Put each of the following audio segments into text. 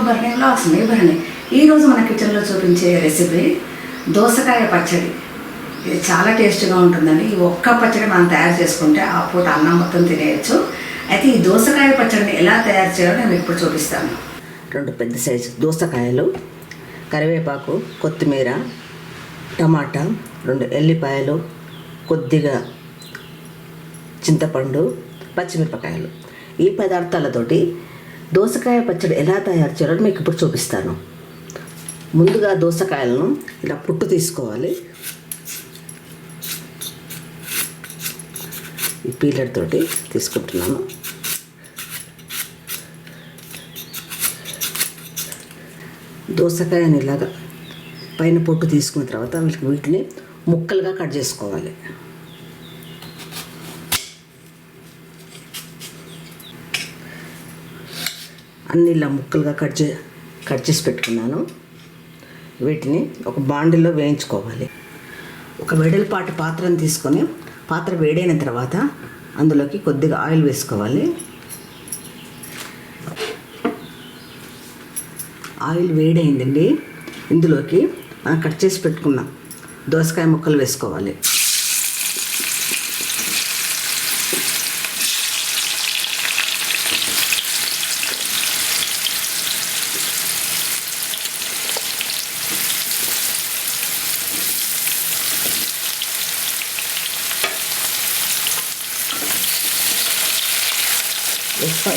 Bharani vlogs మీ భరణి. ఈరోజు మన కిచెన్లో చూపించే రెసిపీ దోసకాయ పచ్చడి. ఇది చాలా టేస్ట్గా ఉంటుందండి. ఈ ఒక్క పచ్చడి మనం తయారు చేసుకుంటే ఆ పూట అన్నం మొత్తం తినేయచ్చు. అయితే ఈ దోసకాయ పచ్చడిని ఎలా తయారు చేయాలో నేను ఇప్పుడు చూపిస్తాను. 2 పెద్ద సైజు దోసకాయలు, కరివేపాకు, కొత్తిమీర, టమాటా, 2 ఎల్లిపాయలు, కొద్దిగా చింతపండు, పచ్చిమిరపకాయలు. ఈ పదార్థాలతోటి దోసకాయ పచ్చడి ఎలా తయారు చేయాలో మీకు ఇప్పుడు చూపిస్తాను. ముందుగా దోసకాయలను ఇలా పుట్టు తీసుకోవాలి. ఈ పీలర్ తోటి తీసుకుంటున్నాను. దోసకాయని ఇలాగా పైన పొట్టు తీసుకున్న తర్వాత వీటిని ముక్కలుగా కట్ చేసుకోవాలి. అన్ని ఇలా ముక్కలుగా కట్ చేసి పెట్టుకున్నాను. వీటిని ఒక బాండిలో వేయించుకోవాలి. ఒక వెడల్పాటి పాత్రను తీసుకొని పాత్ర వేడైన తర్వాత అందులోకి కొద్దిగా ఆయిల్ వేసుకోవాలి. ఆయిల్ వేడైందండి. ఇందులోకి మనం కట్ చేసి పెట్టుకున్న దోసకాయ ముక్కలు వేసుకోవాలి.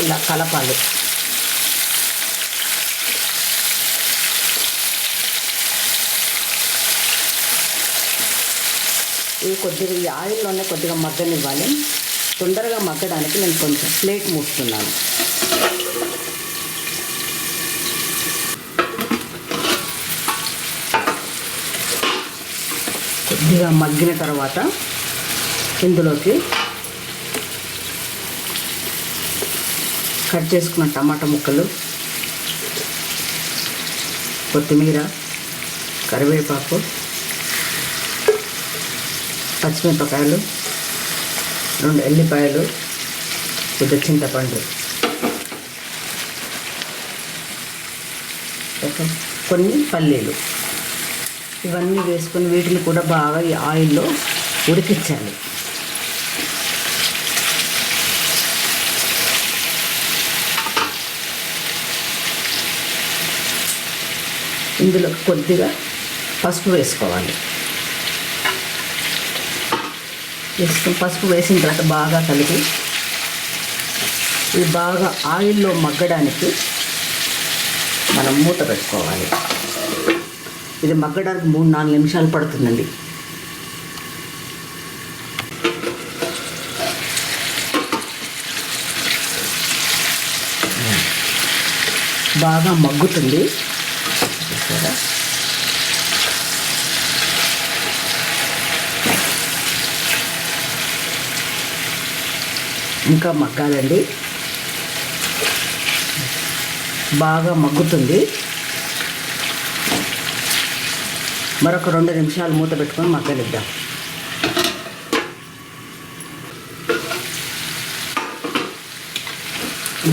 ఇలా కలపాలి. ఇవి కొద్దిగా ఈ ఆయిల్లోనే కొద్దిగా మగ్గనివ్వాలి. తొందరగా మగ్గడానికి నేను కొంచెం ప్లేట్ మూస్తున్నాను. కొద్దిగా మగ్గిన తర్వాత ఇందులోకి కట్ చేసుకున్న టమాటా ముక్కలు, కొత్తిమీర, కరివేపాకు, పచ్చిమిరపకాయలు, 2 ఎల్లిపాయలు, కొద్దిగా చింతపండు, కొన్ని పల్లీలు ఇవన్నీ వేసుకొని వీటిని కూడా బాగా ఈ ఆయిల్లో ఉడికించాలి. ఇందులో కొద్దిగా పసుపు వేసుకోవాలి. పసుపు వేసిన తర్వాత బాగా కలిపి ఇది బాగా ఆయిల్లో మగ్గడానికి మనం మూత పెట్టుకోవాలి. ఇది మగ్గడానికి 3-4 నిమిషాలు పడుతుందండి. బాగా మగ్గుతుంది. ఇంకా మగ్గాలండి. బాగా మగ్గుతుంది. మరొక 2 నిమిషాలు మూత పెట్టుకొని మగ్గనిద్దాం.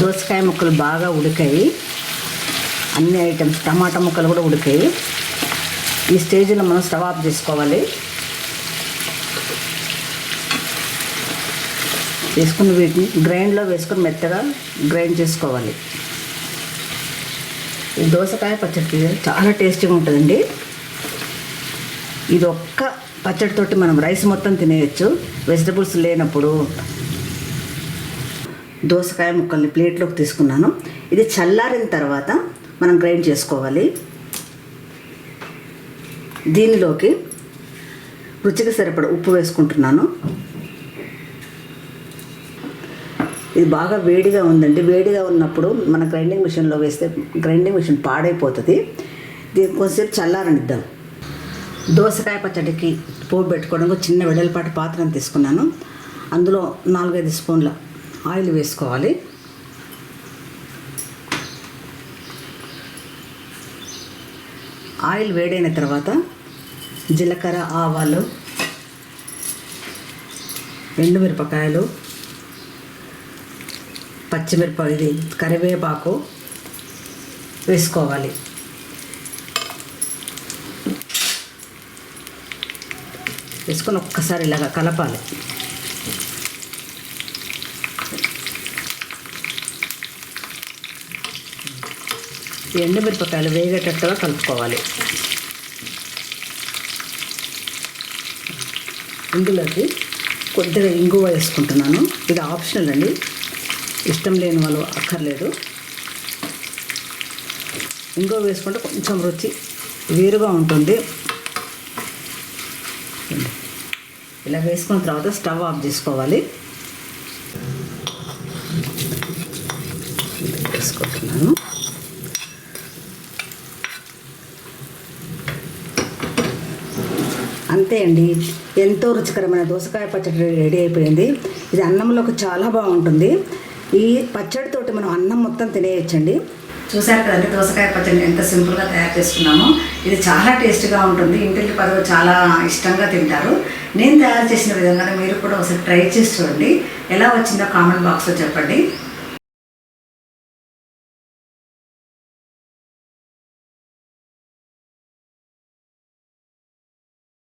దోసకాయ ముక్కలు బాగా ఉడికాయి. అన్ని ఐటమ్స్ టమాటా ముక్కలు కూడా ఉడికాయి. ఈ స్టేజ్లో మనం స్టవ్ ఆఫ్ చేసుకోవాలి. వేసుకుని వీటిని గ్రైండ్లో వేసుకొని మెత్తగా గ్రైండ్ చేసుకోవాలి. ఈ దోసకాయ పచ్చడి చాలా టేస్టీగా ఉంటుందండి. ఇది ఒక్క పచ్చడితోటి మనం రైస్ మొత్తం తినేయచ్చు. వెజిటబుల్స్ లేనప్పుడు దోసకాయ ముక్కల్ని ప్లేట్లోకి తీసుకున్నాను. ఇది చల్లారిన తర్వాత మనం గ్రైండ్ చేసుకోవాలి. దీనిలోకి రుచికి సరిపడ ఉప్పు వేసుకుంటున్నాను. ఇది బాగా వేడిగా ఉందండి. వేడిగా ఉన్నప్పుడు మన గ్రైండింగ్ మిషన్లో వేస్తే గ్రైండింగ్ మిషన్ పాడైపోతుంది. దీన్ని కొంచెంసేపు చల్లారనిద్దాం. దోసకాయ పచ్చడికి పోపు పెట్టుకోవడానికి చిన్న వెడల్పాటి పాత్రను తీసుకున్నాను. అందులో 4-5 స్పూన్ల ఆయిల్ వేసుకోవాలి. ఆయిల్ వేడైన తర్వాత జీలకర్ర, ఆవాలు, ఎండుమిరపకాయలు, పచ్చిమిరపకాయలు, కరివేపాకు, వేసుకోవాలి. వేసుకొని ఒక్కసారి ఇలాగా కలపాలి. ఈ ఎండుమిరపకాయలు వేగేటట్టుగా కలుపుకోవాలి. ఇందులోకి కొద్దిగా ఇంగువ వేసుకుంటున్నాను. ఇది ఆప్షనల్ అండి, ఇష్టం లేని వాళ్ళు అక్కర్లేదు. ఇంగువ వేసుకుంటే కొంచెం రుచి వేరుగా ఉంటుంది. ఇలా వేసుకున్న తర్వాత స్టవ్ ఆఫ్ చేసుకోవాలి. వేసుకుంటున్నాను. అంతే అండి, ఎంతో రుచికరమైన దోసకాయ పచ్చడి రెడీ అయిపోయింది. ఇది అన్నంలోకి చాలా బాగుంటుంది. ఈ పచ్చడితోటి మనం అన్నం మొత్తం తినేయచ్చండి. చూశారు కదండి దోసకాయ పచ్చడి ఎంత సింపుల్గా తయారు చేసుకున్నామో. ఇది చాలా టేస్ట్గా ఉంటుంది, ఇంటికి పదవి చాలా ఇష్టంగా తింటారు. నేను తయారు చేసిన విధంగానే మీరు కూడా ఒకసారి ట్రై చేసి చూడండి. ఎలా వచ్చిందో కామెంట్ బాక్స్లో చెప్పండి.